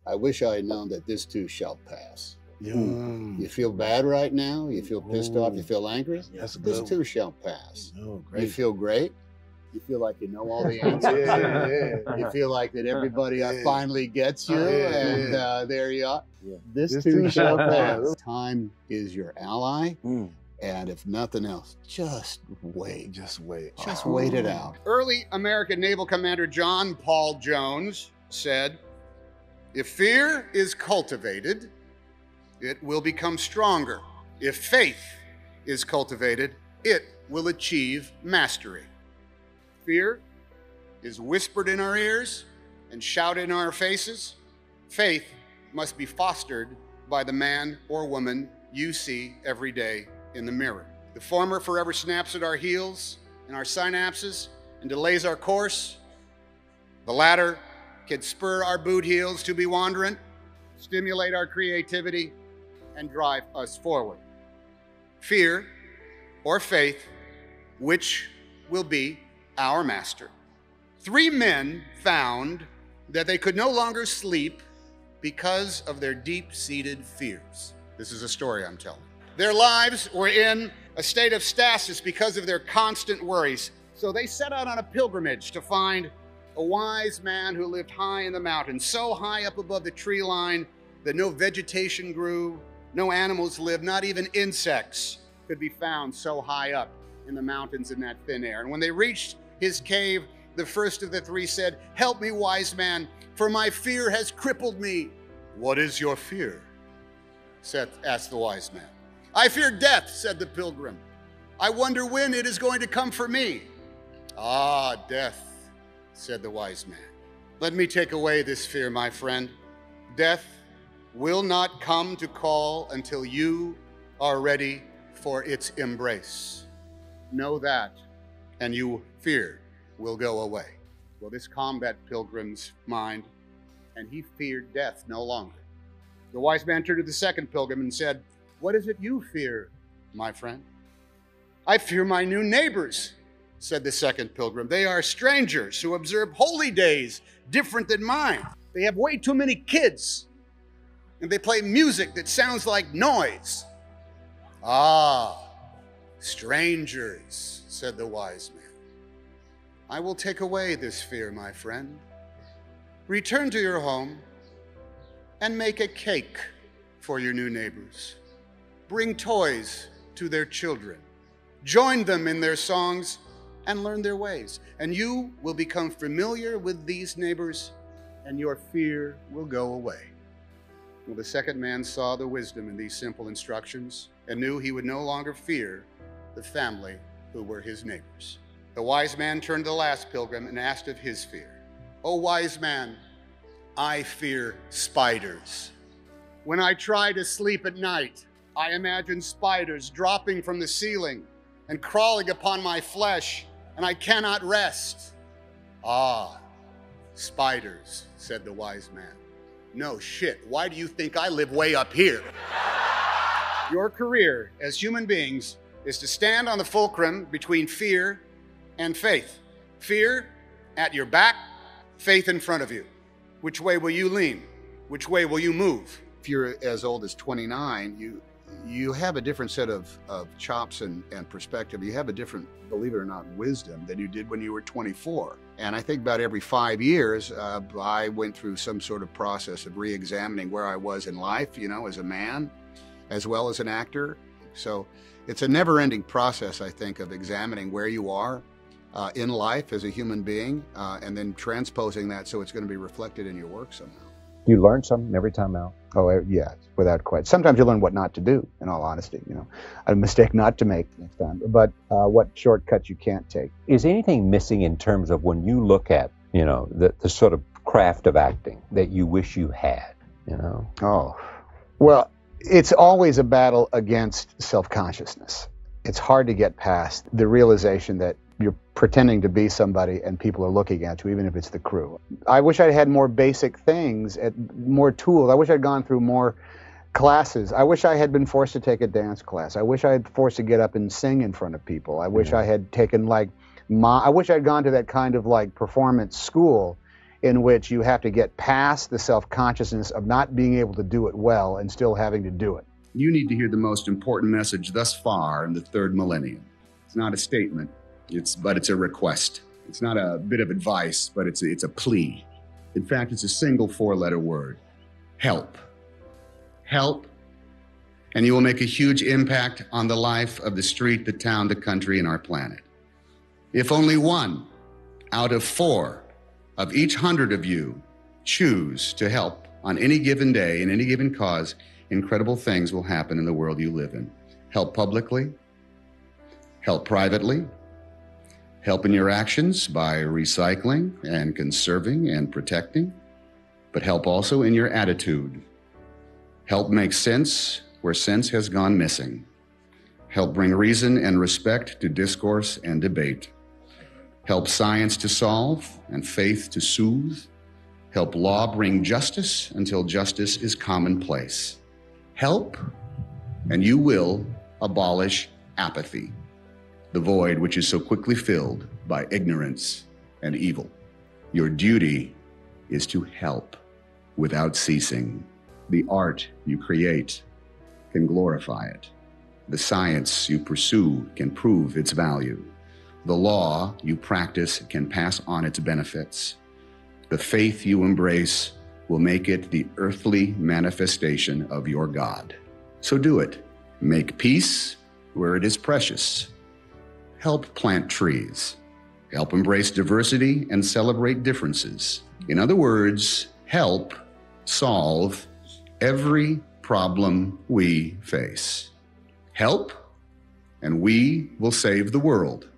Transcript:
I wish I had known that this too shall pass. Mm. You feel bad right now? You feel pissed off? You Ooh. feel angry? That's This good. too shall pass. Oh, You great. feel great? You feel like you know all the answers? Yeah. You feel like that everybody finally gets you, and there you are. Yeah. This too shall pass. Time is your ally, and if nothing else, just wait. Just wait. Just wait it out. Early American Naval Commander John Paul Jones said, "If fear is cultivated, it will become stronger. If faith is cultivated, it will achieve mastery." Fear is whispered in our ears and shouted in our faces. Faith must be fostered by the man or woman you see every day in the mirror. The former forever snaps at our heels and our synapses and delays our course. The latter can spur our boot heels to be wandering, stimulate our creativity, and drive us forward. Fear or faith, which will be our master? 3 men found that they could no longer sleep because of their deep-seated fears. This is a story I'm telling. Their lives were in a state of stasis because of their constant worries. So they set out on a pilgrimage to find a wise man who lived high in the mountains, so high up above the tree line that no vegetation grew, no animals lived, not even insects could be found so high up in the mountains in that thin air. And when they reached his cave, the first of the 3 said, "Help me, wise man, for my fear has crippled me." "What is your fear?" asked the wise man. "I fear death," said the pilgrim. "I wonder when it is going to come for me." "Ah, death," said the wise man. "Let me take away this fear, my friend. Death will not come to call until you are ready for its embrace. Know that, and your fear will go away." Well, this calmed that pilgrim's mind, and he feared death no longer. The wise man turned to the second pilgrim and said, "What is it you fear, my friend?" "I fear my new neighbors," said the second pilgrim. "They are strangers who observe holy days different than mine. They have way too many kids, and they play music that sounds like noise." "Ah, strangers," said the wise man. "I will take away this fear, my friend. Return to your home and make a cake for your new neighbors. Bring toys to their children. Join them in their songs and learn their ways. And you will become familiar with these neighbors, and your fear will go away." Well, the second man saw the wisdom in these simple instructions and knew he would no longer fear the family who were his neighbors. The wise man turned to the last pilgrim and asked of his fear. "O wise man, I fear spiders. When I try to sleep at night, I imagine spiders dropping from the ceiling and crawling upon my flesh, and I cannot rest." "Ah, spiders," said the wise man. "No shit, why do you think I live way up here?" Your career as human beings is to stand on the fulcrum between fear and faith. Fear at your back, faith in front of you. Which way will you lean? Which way will you move? If you're as old as 29, you have a different set of chops and perspective. You have a different, believe it or not, wisdom than you did when you were 24. And I think about every 5 years, I went through some sort of process of re-examining where I was in life, you know, as a man, as well as an actor. So it's a never-ending process, I think, of examining where you are in life as a human being, and then transposing that so it's going to be reflected in your work somehow. Do you learn something every time out? Oh, yeah, without question. Sometimes you learn what not to do, in all honesty, you know, a mistake not to make next time, but what shortcuts you can't take. Is anything missing in terms of when you look at, you know, the sort of craft of acting that you wish you had, you know? Oh, well, it's always a battle against self-consciousness. It's hard to get past the realization that you're pretending to be somebody and people are looking at you, even if it's the crew. I wish I'd had more basic things, more tools. I wish I'd gone through more classes. I wish I had been forced to take a dance class. I wish I had forced to get up and sing in front of people. I wish I had taken I wish I'd gone to that kind of like performance school in which you have to get past the self-consciousness of not being able to do it well and still having to do it. You need to hear the most important message thus far in the third millennium. It's not a statement, but it's a request. It's not a bit of advice, but it's a plea. In fact, it's a single four-letter word: help. Help, and you will make a huge impact on the life of the street, the town, the country, and our planet. If only 1 out of 4 of each 100 of you choose to help on any given day, in any given cause, incredible things will happen in the world you live in. Help publicly, help privately, help in your actions by recycling and conserving and protecting, but help also in your attitude. Help make sense where sense has gone missing. Help bring reason and respect to discourse and debate. Help science to solve and faith to soothe. Help law bring justice until justice is commonplace. Help, and you will abolish apathy, the void which is so quickly filled by ignorance and evil. Your duty is to help without ceasing. The art you create can glorify it. The science you pursue can prove its value. The law you practice can pass on its benefits. The faith you embrace will make it the earthly manifestation of your God. So do it. Make peace where it is precious. Help plant trees. Help embrace diversity and celebrate differences. In other words, help solve every problem we face. Help, and we will save the world.